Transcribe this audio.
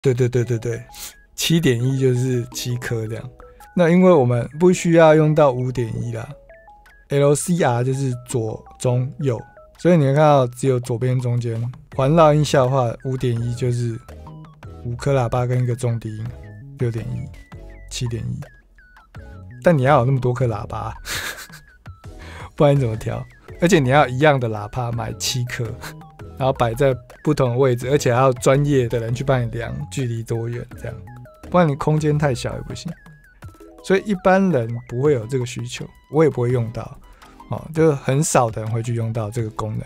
对对对对对，7.1就是7颗这样。那因为我们不需要用到5.1啦 ，LCR 就是左中右，所以你会看到只有左边中间。环绕音效的话，5.1就是5颗喇叭跟一个重低音，6.1、7.1。但你要有那么多颗喇叭，不然你怎么调？而且你要一样的喇叭买7颗，然后摆在不同的位置，而且还要专业的人去帮你量距离多远，这样，不然你空间太小也不行。所以一般人不会有这个需求，我也不会用到，就是很少的人会去用到这个功能。